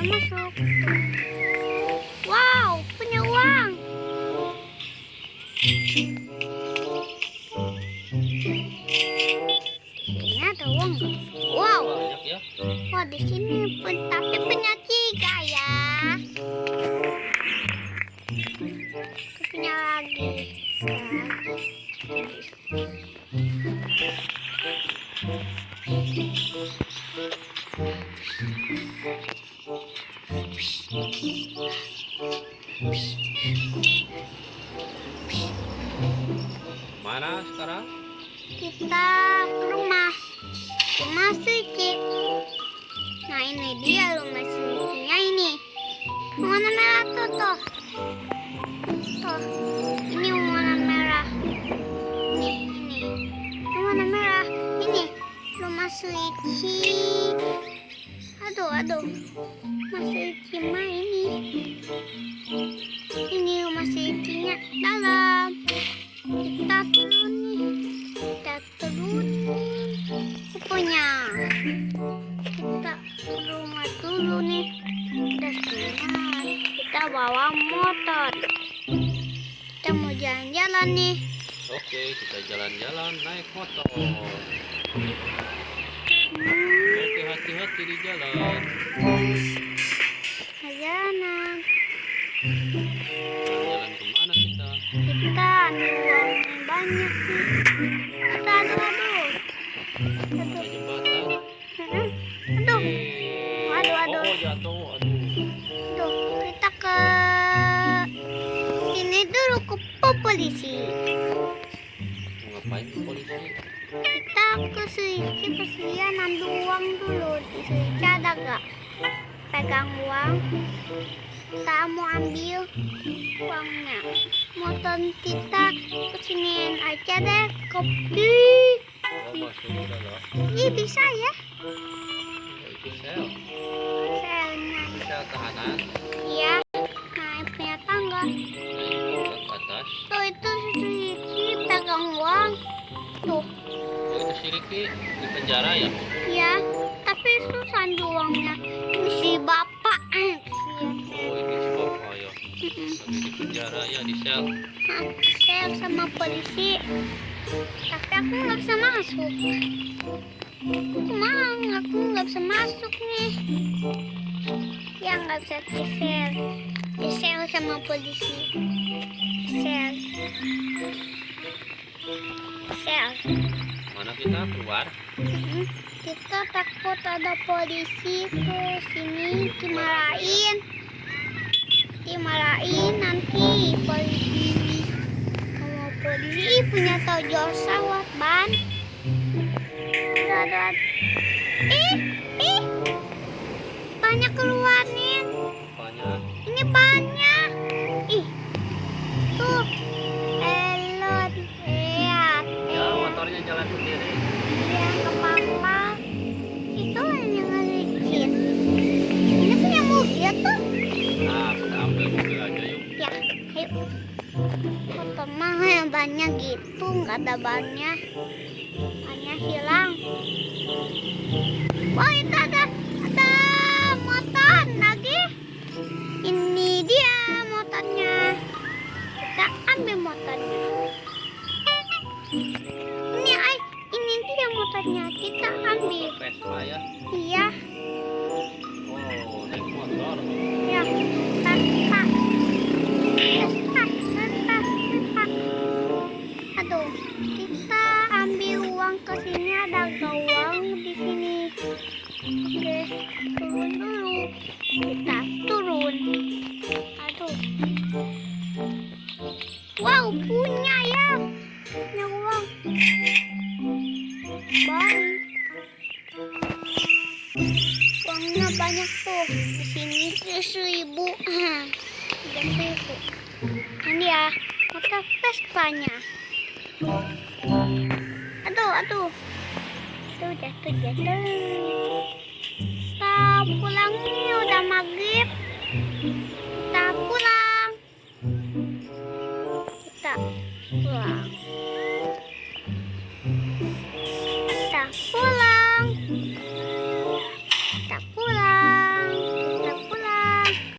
masuk. Wow, punya uang. Ini ada uang. Wow. Banyak ya. Wah, di sini pun tapi punya 3 ya. Punya lagi. Mana sekarang? Kita ke rumah suci. Nah, ini dia rumah sucinya ini. Warna merah tuh. Ini warna merah. Ini warna merah. Ini rumah suci. Aduh. Rumah suci mah ini. Ini rumah sucinya dalam. Kita turun pokoknya kita ke rumah dulu nih. Kita bawa motor, kita mau jalan-jalan nih. Oke, kita jalan-jalan naik motor. Oke, hati-hati di jalan. Jalan Kemana kita? kita ambil uang yang banyak nih. Aduh. Ada jembatan. Aduh. Oh, jatuh. Kita ke sini dulu ke polisi. Ngapain ke polisi? Kita ke Suician ambil uang dulu. Di Suician ada gak? Pegang uang. Kita mau ambil uangnya. Motor kita kesiniin aja deh. Kopi. Oh, masuk udah loh. Ini bisa ya? Itu sel. Selnya. Sel ke atas. Iya. Naik punya tangga. Naik ke atas. Tuh itu Suci pegang uang. Tuh. Oh, itu si Riki di penjara ya? Iya. Tapi susah uangnya. Ini si bapak. Oh, ini si bapak ya. Lagi di penjara ya, di sel. Sel sama polisi. Tapi aku nggak bisa masuk. Aku nggak bisa masuk nih. Ya nggak bisa di sel sama polisi. Sel. Mana kita keluar? Kita takut ada polisi ke sini dimarahin nanti polisi. Sama polisi punya tojol sawat ban. Banyak keluar nih. Banyak. Ini banyak. Tuh. Elon. Lihat. Ya, motornya jalan sendiri. Yang ke papa. Itu yang ngelikin. Ini punya mobil tuh. Nah, kita ambil mobil aja yuk. Ya, ayo. Motor mah yang banyak gitu, nggak ada bannya. Bannya hilang. Wah, itu ada motor lagi. Ini dia motornya. Kita ambil motornya. Ini dia motornya. Kita ambil. Vespa ya. Iya. Oh, naik motor. Ya, Vespa. Aduh, kita ambil uang ke sini, ada uang di sini. Oke, turun dulu. Kita turun. Aduh. Wow, punya ya. Punya uang. Baik. Uangnya banyak tuh. Di sini 1.000. 3.000. Ini ya, motor Vespanya. Aduh. Tuh jatuh. Kita pulang nih, udah maghrib.